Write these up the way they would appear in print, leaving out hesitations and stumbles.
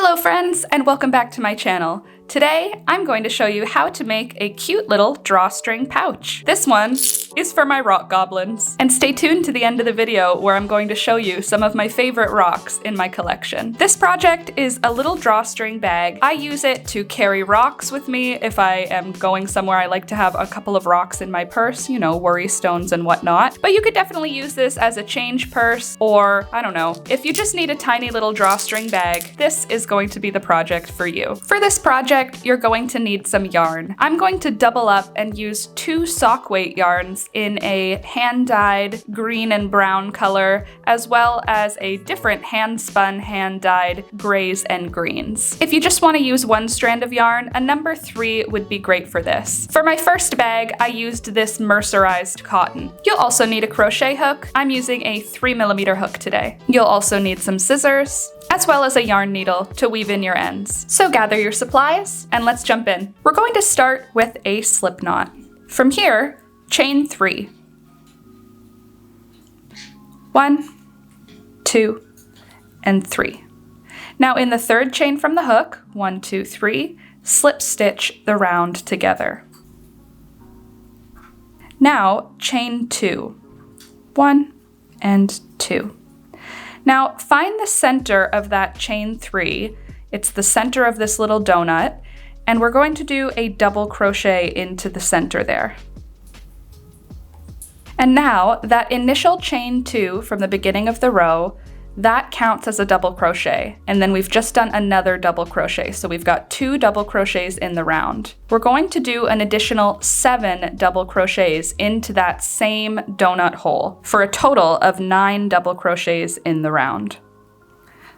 Hello friends, and welcome back to my channel. Today, I'm going to show you how to make a cute little drawstring pouch. This one is for my rock goblins. And stay tuned to the end of the video where I'm going to show you some of my favorite rocks in my collection. This project is a little drawstring bag. I use it to carry rocks with me. If I am going somewhere, I like to have a couple of rocks in my purse, you know, worry stones and whatnot. But you could definitely use this as a change purse, or I don't know, if you just need a tiny little drawstring bag, this is going to be the project for you. For this project, you're going to need some yarn. I'm going to double up and use 2 sock weight yarns in a hand-dyed green and brown color, as well as a different hand-spun, hand-dyed grays and greens. If you just want to use one strand of yarn, a number 3 would be great for this. For my first bag, I used this mercerized cotton. You'll also need a crochet hook. I'm using a 3mm hook today. You'll also need some scissors, as well as a yarn needle to weave in your ends. So gather your supplies and let's jump in. We're going to start with a slip knot. From here, chain 3. 1, 2, and 3. Now in the third chain from the hook, 1, 2, 3, slip stitch the round together. Now chain 2. 1 and 2. Now find the center of that chain 3. It's the center of this little donut, and we're going to do a double crochet into the center there. And now that initial chain 2 from the beginning of the row, that counts as a double crochet, and then we've just done another double crochet, so we've got 2 double crochets in the round. We're going to do an additional 7 double crochets into that same donut hole for a total of 9 double crochets in the round.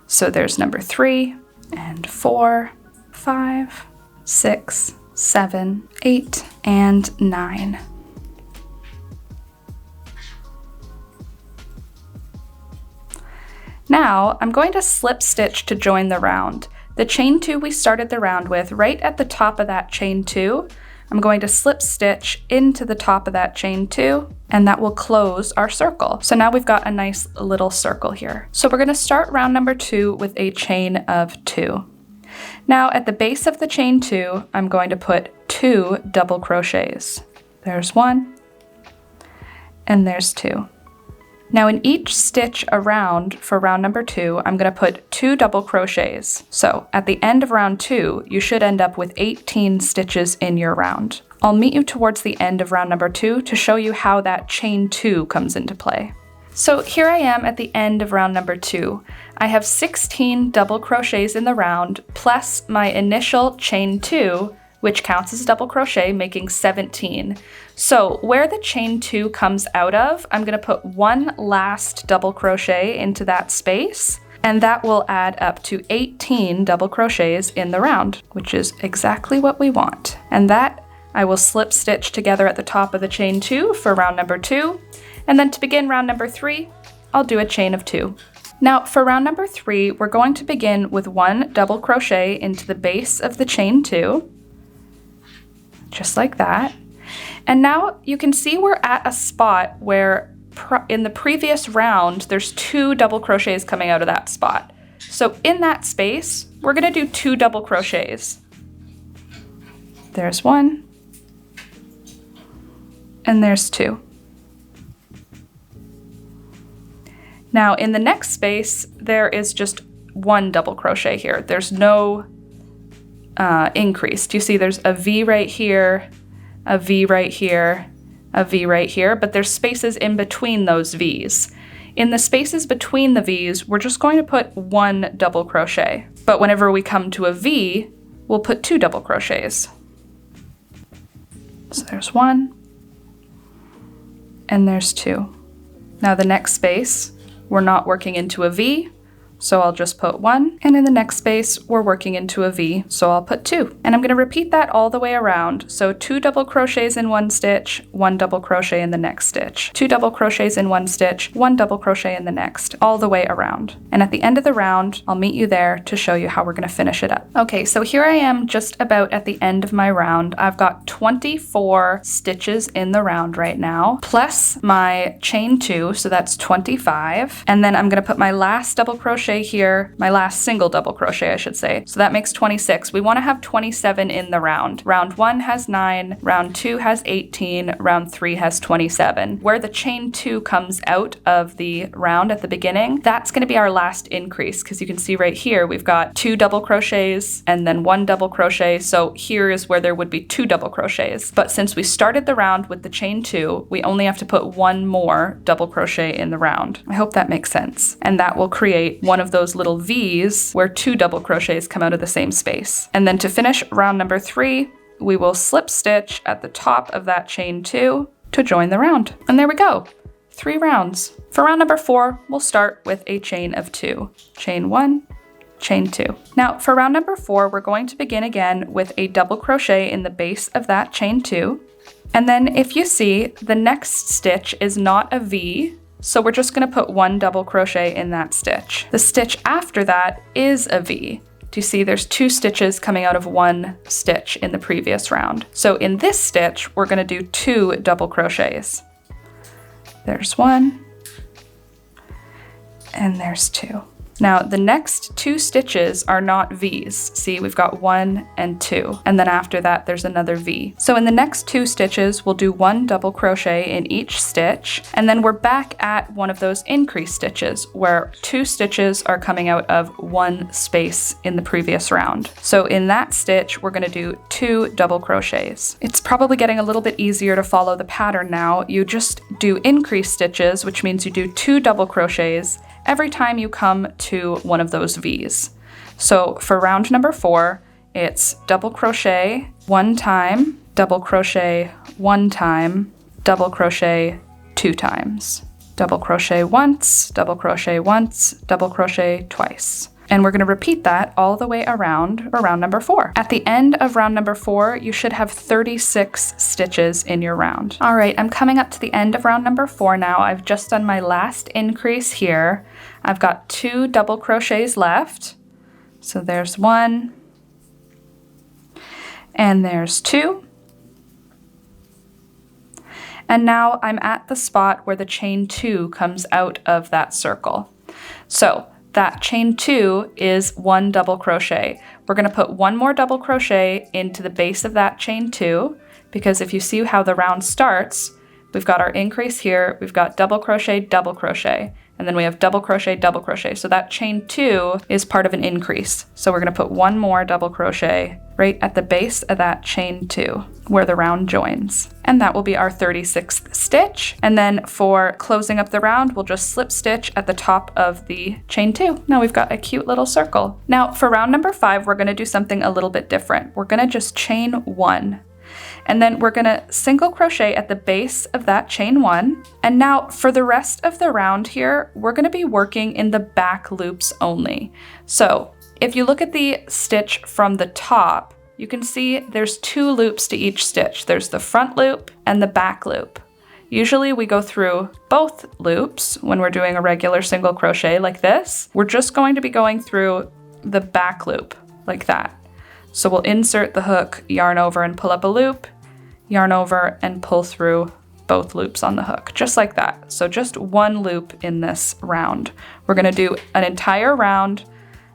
So there's number 3 and 4, 5, 6, 7, 8, and 9. Now, I'm going to slip stitch to join the round. The chain 2 we started the round with, right at the top of that chain 2, I'm going to slip stitch into the top of that chain 2, and that will close our circle. So now we've got a nice little circle here. So we're going to start round number 2 with a chain of 2. Now at the base of the chain 2, I'm going to put 2 double crochets. There's 1, and there's 2. Now in each stitch around for round number 2, I'm going to put 2 double crochets. So at the end of round 2, you should end up with 18 stitches in your round. I'll meet you towards the end of round number 2 to show you how that chain 2 comes into play. So here I am at the end of round number 2. I have 16 double crochets in the round, plus my initial chain 2, which counts as a double crochet, making 17. So where the chain 2 comes out of, I'm gonna put 1 last double crochet into that space, and that will add up to 18 double crochets in the round, which is exactly what we want. And that I will slip stitch together at the top of the chain 2 for round number 2, and then to begin round number 3, I'll do a chain of 2. Now for round number 3, we're going to begin with 1 double crochet into the base of the chain 2, just like that. And now you can see we're at a spot where in the previous round, there's 2 double crochets coming out of that spot. So in that space, we're gonna do 2 double crochets. There's 1, and there's 2. Now in the next space, there is just 1 double crochet here. There's no increase. Do you see there's a V right here, a V right here, a V right here, but there's spaces in between those V's. In the spaces between the V's, we're just going to put 1 double crochet. But whenever we come to a V, we'll put 2 double crochets. So there's 1, and there's 2. Now the next space, we're not working into a V, so I'll just put 1, and in the next space, we're working into a V, so I'll put 2. And I'm gonna repeat that all the way around. So 2 double crochets in 1 stitch, 1 double crochet in the next stitch, 2 double crochets in 1 stitch, 1 double crochet in the next, all the way around. And at the end of the round, I'll meet you there to show you how we're gonna finish it up. Okay, so here I am just about at the end of my round. I've got 24 stitches in the round right now, plus my chain 2, so that's 25. And then I'm gonna put my last double crochet crochet here, my last single double crochet, I should say. So that makes 26. We want to have 27 in the round. Round 1 has 9, round 2 has 18, round 3 has 27. Where the chain 2 comes out of the round at the beginning, that's going to be our last increase, because you can see right here we've got 2 double crochets and then 1 double crochet. So here is where there would be 2 double crochets. But since we started the round with the chain 2, we only have to put 1 more double crochet in the round. I hope that makes sense. And that will create one of those little V's where 2 double crochets come out of the same space. And then to finish round number 3, we will slip stitch at the top of that chain 2 to join the round. And there we go, 3 rounds. For round number 4, we'll start with a chain of 2. Chain 1, chain 2. Now for round number 4, we're going to begin again with a double crochet in the base of that chain 2. And then if you see, the next stitch is not a V, so we're just going to put 1 double crochet in that stitch. The stitch after that is a V. Do you see there's 2 stitches coming out of 1 stitch in the previous round? So in this stitch, we're going to do 2 double crochets. There's 1, and there's 2. Now the next 2 stitches are not V's. See, we've got 1 and 2, and then after that there's another V. So in the next 2 stitches, we'll do 1 double crochet in each stitch, and then we're back at one of those increase stitches where 2 stitches are coming out of 1 space in the previous round. So in that stitch, we're going to do 2 double crochets. It's probably getting a little bit easier to follow the pattern now. You just do increase stitches, which means you do 2 double crochets every time you come to one of those V's. So for round number 4, it's double crochet 1 time, double crochet 1 time, double crochet 2 times, double crochet once, double crochet once, double crochet twice. And we're going to repeat that all the way around for round number 4. At the end of round number 4, you should have 36 stitches in your round. All right, I'm coming up to the end of round number 4 now. I've just done my last increase here. I've got 2 double crochets left. So there's 1, and there's 2. And now I'm at the spot where the chain 2 comes out of that circle. So that chain 2 is 1 double crochet. We're going to put 1 more double crochet into the base of that chain 2, because if you see how the round starts, we've got our increase here, we've got double crochet, and then we have double crochet, double crochet. So that chain 2 is part of an increase. So we're going to put 1 more double crochet right at the base of that chain 2 where the round joins. And that will be our 36th stitch. And then for closing up the round, we'll just slip stitch at the top of the chain 2. Now we've got a cute little circle. Now for round number 5, we're going to do something a little bit different. We're going to just chain 1. And then we're going to single crochet at the base of that chain 1. And now for the rest of the round here, we're going to be working in the back loops only. So if you look at the stitch from the top, you can see there's 2 loops to each stitch. There's the front loop and the back loop. Usually we go through both loops when we're doing a regular single crochet like this. We're just going to be going through the back loop like that. So we'll insert the hook, yarn over and pull up a loop, yarn over and pull through both loops on the hook, just like that. So just 1 loop in this round. We're going to do an entire round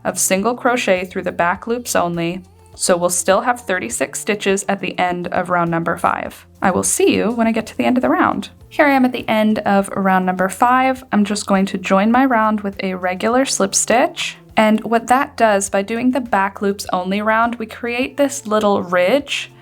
of single crochet through the back loops only. So we'll still have 36 stitches at the end of round number 5. I will see you when I get to the end of the round. Here I am at the end of round number 5. I'm just going to join my round with a regular slip stitch. And what that does, by doing the back loops only round, we create this little ridge,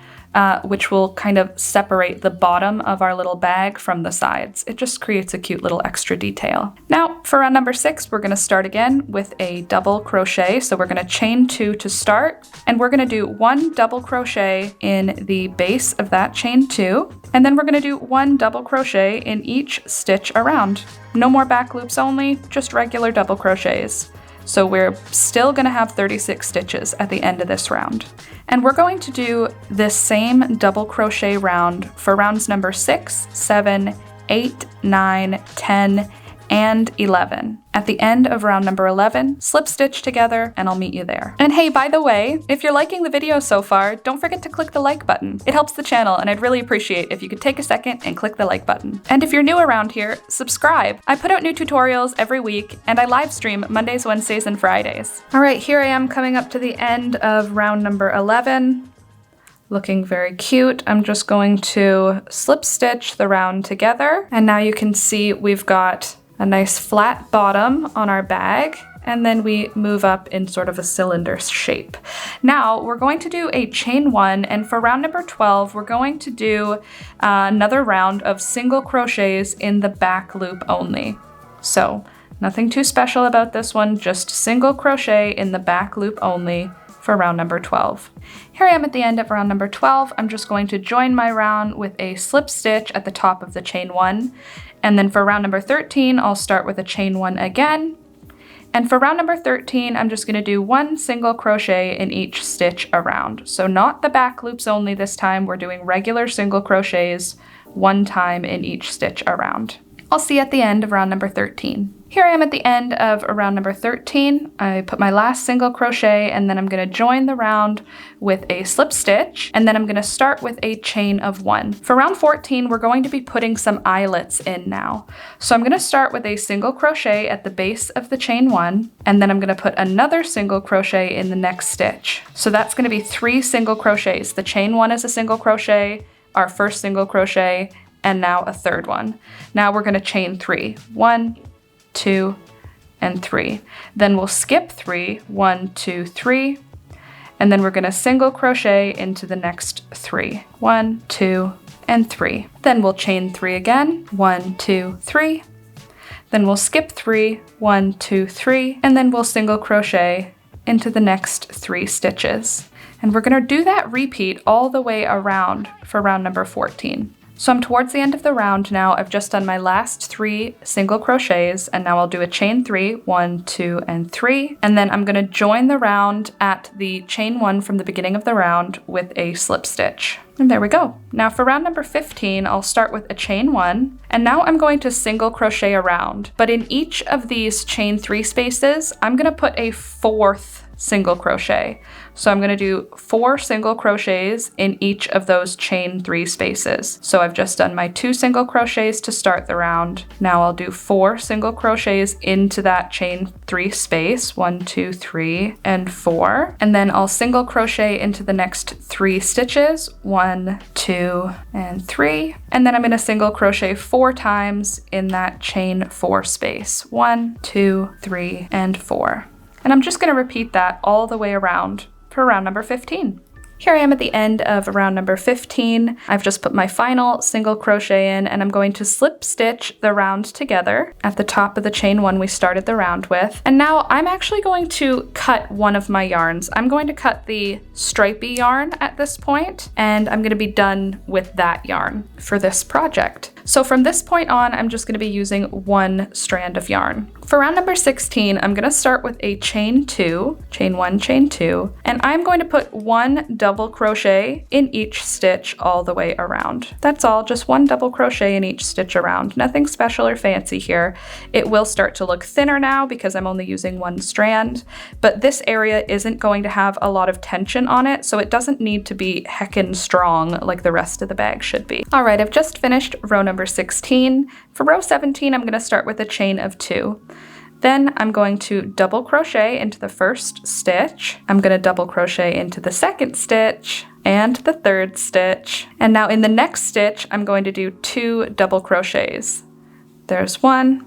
which will kind of separate the bottom of our little bag from the sides. It just creates a cute little extra detail. Now for round number 6, we're going to start again with a double crochet. So we're going to chain 2 to start, and we're going to do 1 double crochet in the base of that chain 2, and then we're going to do 1 double crochet in each stitch around. No more back loops only, just regular double crochets. So we're still going to have 36 stitches at the end of this round. And we're going to do this same double crochet round for rounds number 6, 7, 8, 9, 10, and 11. At the end of round number 11, slip stitch together and I'll meet you there. And hey, by the way, if you're liking the video so far, don't forget to click the like button. It helps the channel and I'd really appreciate if you could take a second and click the like button. And if you're new around here, subscribe. I put out new tutorials every week and I live stream Mondays, Wednesdays, and Fridays. All right, here I am coming up to the end of round number 11. Looking very cute. I'm just going to slip stitch the round together. And now you can see we've got a nice flat bottom on our bag, and then we move up in sort of a cylinder shape. Now we're going to do a chain 1, and for round number 12, we're going to do another round of single crochets in the back loop only. So nothing too special about this one, just single crochet in the back loop only for round number 12. Here I am at the end of round number 12. I'm just going to join my round with a slip stitch at the top of the chain 1. And then for round number 13, I'll start with a chain 1 again. And for round number 13, I'm just going to do 1 single crochet in each stitch around. So not the back loops only this time, we're doing regular single crochets 1 time in each stitch around. I'll see you at the end of round number 13. Here I am at the end of round number 13. I put my last single crochet and then I'm going to join the round with a slip stitch, and then I'm going to start with a chain of 1. For round 14, we're going to be putting some eyelets in now. So I'm going to start with a single crochet at the base of the chain 1, and then I'm going to put another single crochet in the next stitch. So that's going to be 3 single crochets. The chain 1 is a single crochet, our first single crochet, and now a third one. Now we're going to chain 3. 1, 2, and 3. Then we'll skip 3, 1, 2, 3, and then we're going to single crochet into the next 3. 1, 2, and 3. Then we'll chain 3 again. 1, 2, 3. Then we'll skip 3, 1, 2, 3, and then we'll single crochet into the next 3 stitches. And we're going to do that repeat all the way around for round number 14. So I'm towards the end of the round now. I've just done my last 3 single crochets, and now I'll do a chain 3, 1, 2, and 3, and then I'm going to join the round at the chain 1 from the beginning of the round with a slip stitch. And there we go. Now for round number 15, I'll start with a chain 1, and now I'm going to single crochet around, but in each of these chain 3 spaces, I'm going to put a 4th single crochet. So I'm going to do 4 single crochets in each of those chain 3 spaces. So I've just done my 2 single crochets to start the round. Now I'll do 4 single crochets into that chain 3 space, 1, 2, 3, and 4. And then I'll single crochet into the next 3 stitches, 1, 2, and 3. And then I'm going to single crochet 4 times in that chain 4 space, 1, 2, 3, and 4. And I'm just going to repeat that all the way around for round number 15. Here I am at the end of round number 15. I've just put my final single crochet in, and I'm going to slip stitch the round together at the top of the chain 1 we started the round with. And now I'm actually going to cut one of my yarns. I'm going to cut the stripy yarn at this point, and I'm going to be done with that yarn for this project. So from this point on, I'm just going to be using 1 strand of yarn. For round number 16, I'm going to start with a chain 2, chain 1, chain 2, and I'm going to put 1 double crochet in each stitch all the way around. That's all, just 1 double crochet in each stitch around. Nothing special or fancy here. It will start to look thinner now because I'm only using 1 strand, but this area isn't going to have a lot of tension on it, so it doesn't need to be heckin' strong like the rest of the bag should be. All right, I've just finished row number 16. For row 17, I'm going to start with a chain of 2. Then I'm going to double crochet into the first stitch. I'm going to double crochet into the second stitch and the third stitch. And now in the next stitch, I'm going to do 2 double crochets. There's 1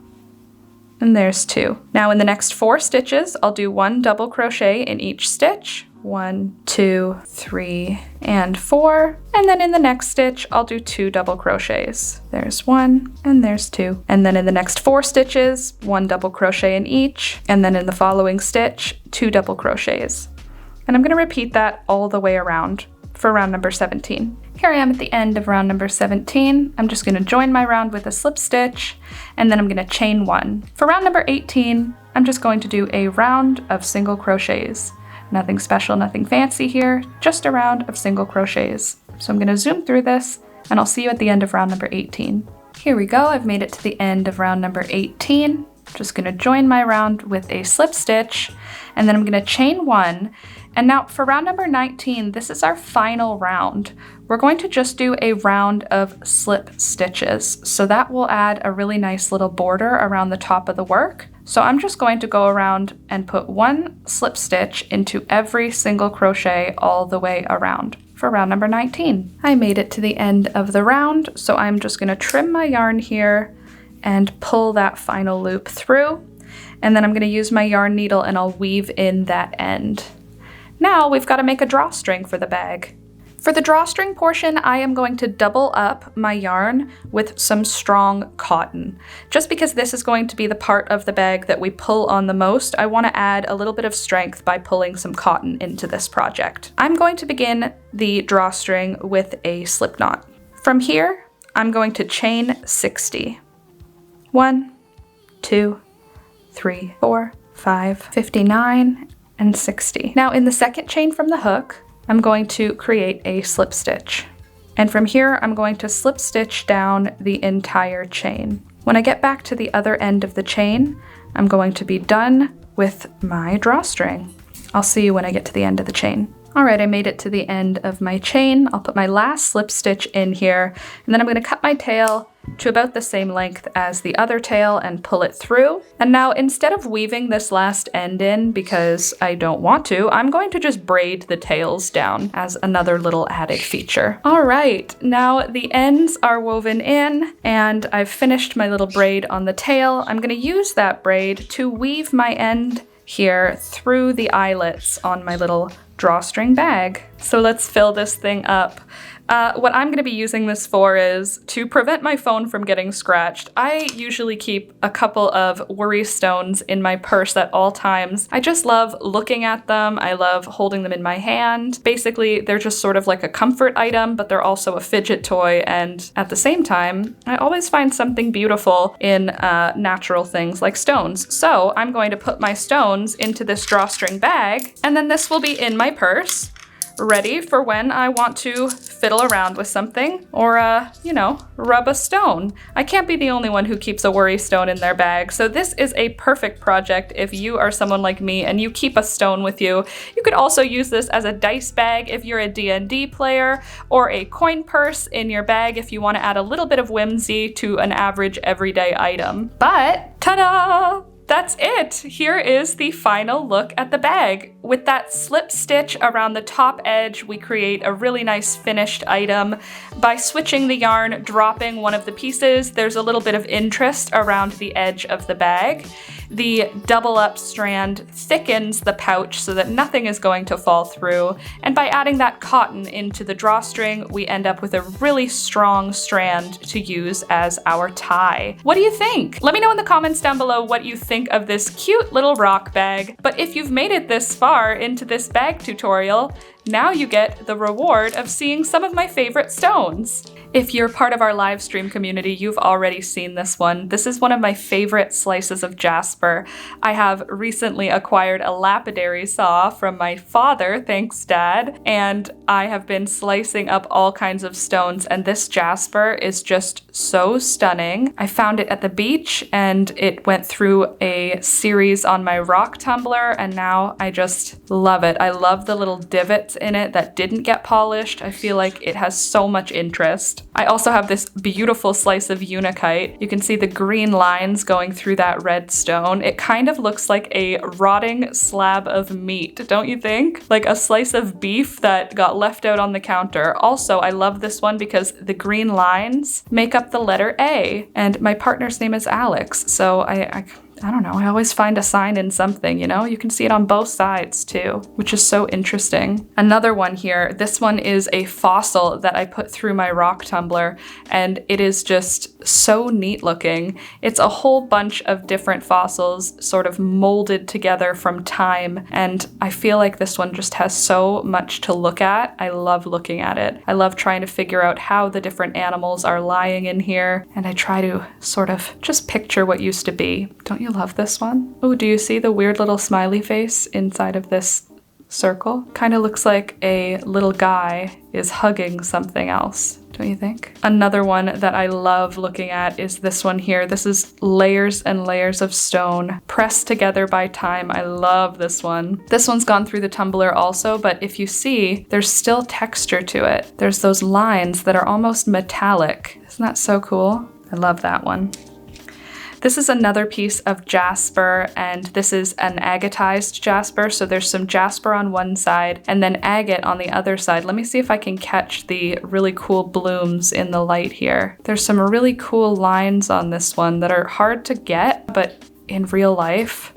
and there's 2. Now in the next 4 stitches, I'll do 1 double crochet in each stitch. 1, 2, 3, and 4. And then in the next stitch, I'll do 2 double crochets. There's 1 and there's 2. And then in the next 4 stitches, 1 double crochet in each. And then in the following stitch, 2 double crochets. And I'm going to repeat that all the way around for round number 17. Here I am at the end of round number 17. I'm just going to join my round with a slip stitch, and then I'm going to chain 1. For round number 18, I'm just going to do a round of single crochets. Nothing special, nothing fancy here, just a round of single crochets. So I'm going to zoom through this, and I'll see you at the end of round number 18. Here we go, I've made it to the end of round number 18. Just gonna join my round with a slip stitch, and then I'm gonna chain 1. And now for round number 19, this is our final round. We're going to just do a round of slip stitches. So that will add a really nice little border around the top of the work. So I'm just going to go around and put 1 slip stitch into every single crochet all the way around for round number 19. I made it to the end of the round, so I'm just gonna trim my yarn here and pull that final loop through. And then I'm gonna use my yarn needle and I'll weave in that end. Now we've got to make a drawstring for the bag. For the drawstring portion, I am going to double up my yarn with some strong cotton. Just because this is going to be the part of the bag that we pull on the most, I want to add a little bit of strength by pulling some cotton into this project. I'm going to begin the drawstring with a slip knot. From here, I'm going to chain 60. 1, 2, 3, 4, 5, 59, and 60. Now in the second chain from the hook, I'm going to create a slip stitch. And from here, I'm going to slip stitch down the entire chain. When I get back to the other end of the chain, I'm going to be done with my drawstring. I'll see you when I get to the end of the chain. All right, I made it to the end of my chain. I'll put my last slip stitch in here, and then I'm gonna cut my tail to about the same length as the other tail and pull it through. And now instead of weaving this last end in because I don't want to, I'm going to just braid the tails down as another little added feature. All right, now the ends are woven in and I've finished my little braid on the tail. I'm gonna use that braid to weave my end here through the eyelets on my little drawstring bag. So let's fill this thing up. What I'm going to be using this for is to prevent my phone from getting scratched. I usually keep a couple of worry stones in my purse at all times. I just love looking at them. I love holding them in my hand. Basically, they're just sort of like a comfort item, but they're also a fidget toy. And at the same time, I always find something beautiful in natural things like stones. So I'm going to put my stones into this drawstring bag, and then this will be in my purse, ready for when I want to fiddle around with something or, you know, rub a stone. I can't be the only one who keeps a worry stone in their bag, so this is a perfect project if you are someone like me and you keep a stone with you. You could also use this as a dice bag if you're a D&D player, or a coin purse in your bag if you want to add a little bit of whimsy to an average everyday item. But, ta-da! That's it! Here is the final look at the bag. With that slip stitch around the top edge, we create a really nice finished item. By switching the yarn, dropping one of the pieces, there's a little bit of interest around the edge of the bag. The double up strand thickens the pouch so that nothing is going to fall through. And by adding that cotton into the drawstring, we end up with a really strong strand to use as our tie. What do you think? Let me know in the comments down below what you think of this cute little rock bag. But if you've made it this far into this bag tutorial, now you get the reward of seeing some of my favorite stones. If you're part of our live stream community, you've already seen this one. This is one of my favorite slices of jasper. I have recently acquired a lapidary saw from my father, thanks Dad, and I have been slicing up all kinds of stones, and this jasper is just so stunning. I found it at the beach and it went through a series on my rock tumbler, and now I just love it. I love the little divots in it that didn't get polished. I feel like it has so much interest. I also have this beautiful slice of unakite. You can see the green lines going through that red stone. It kind of looks like a rotting slab of meat, don't you think? Like a slice of beef that got left out on the counter. Also, I love this one because the green lines make up the letter A, and my partner's name is Alex, so I don't know, I always find a sign in something, you know? You can see it on both sides too, which is so interesting. Another one here, this one is a fossil that I put through my rock tumbler, and it is just so neat looking. It's a whole bunch of different fossils sort of molded together from time, and I feel like this one just has so much to look at. I love looking at it. I love trying to figure out how the different animals are lying in here, and I try to sort of just picture what used to be. Don't you love this one? Oh, do you see the weird little smiley face inside of this circle? Kind of looks like a little guy is hugging something else. don't you think? Another one that I love looking at is this one here. This is layers and layers of stone pressed together by time. I love this one. This one's gone through the tumbler also, but if you see, there's still texture to it. There's those lines that are almost metallic. Isn't that so cool? I love that one. This is another piece of jasper, and this is an agatized jasper. So there's some jasper on one side and then agate on the other side. Let me see if I can catch the really cool blooms in the light here. There's some really cool lines on this one that are hard to get, but in real life,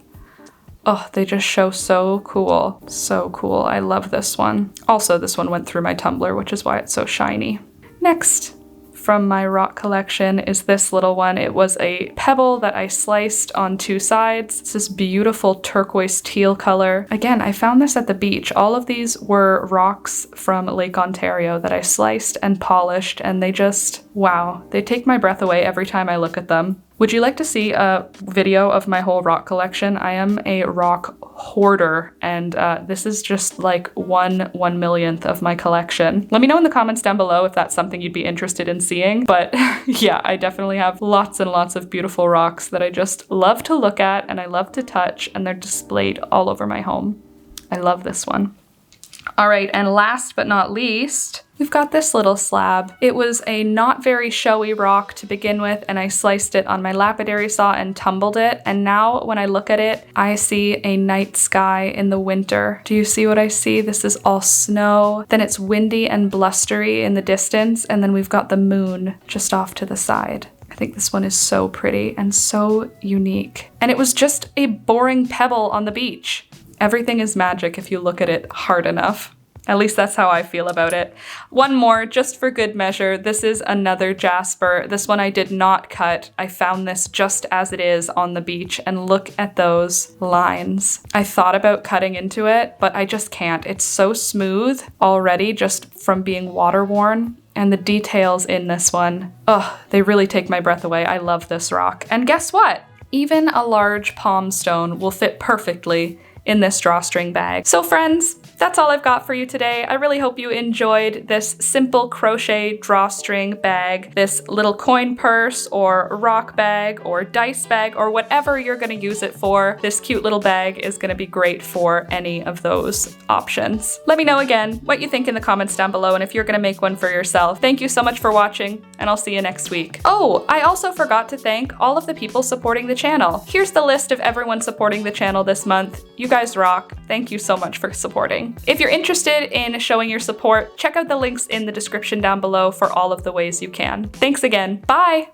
oh, they just show so cool. So cool. I love this one. Also, this one went through my tumbler, which is why it's so shiny. Next from my rock collection is this little one. It was a pebble that I sliced on two sides. It's this beautiful turquoise teal color. Again, I found this at the beach. All of these were rocks from Lake Ontario that I sliced and polished, and they just, wow, they take my breath away every time I look at them. Would you like to see a video of my whole rock collection? I am a rock hoarder, and this is just like 1/1,000,000th of my collection. Let me know in the comments down below if that's something you'd be interested in seeing. But yeah, I definitely have lots and lots of beautiful rocks that I just love to look at and I love to touch, and they're displayed all over my home. I love this one. All right, and last but not least, we've got this little slab. It was a not very showy rock to begin with, and I sliced it on my lapidary saw and tumbled it. And now when I look at it, I see a night sky in the winter. Do you see what I see? This is all snow. Then it's windy and blustery in the distance, and then we've got the moon just off to the side. I think this one is so pretty and so unique. And it was just a boring pebble on the beach. Everything is magic if you look at it hard enough. At least that's how I feel about it. One more, just for good measure. This is another jasper. This one I did not cut. I found this just as it is on the beach, and look at those lines. I thought about cutting into it, but I just can't. It's so smooth already just from being water worn. And the details in this one, oh, they really take my breath away. I love this rock. And guess what? Even a large palm stone will fit perfectly in this drawstring bag. So friends, that's all I've got for you today. I really hope you enjoyed this simple crochet drawstring bag, this little coin purse or rock bag or dice bag or whatever you're gonna use it for. This cute little bag is gonna be great for any of those options. Let me know again what you think in the comments down below, and if you're gonna make one for yourself. Thank you so much for watching, and I'll see you next week. Oh, I also forgot to thank all of the people supporting the channel. Here's the list of everyone supporting the channel this month. You guys rock. Thank you so much for supporting. If you're interested in showing your support, check out the links in the description down below for all of the ways you can. Thanks again. Bye!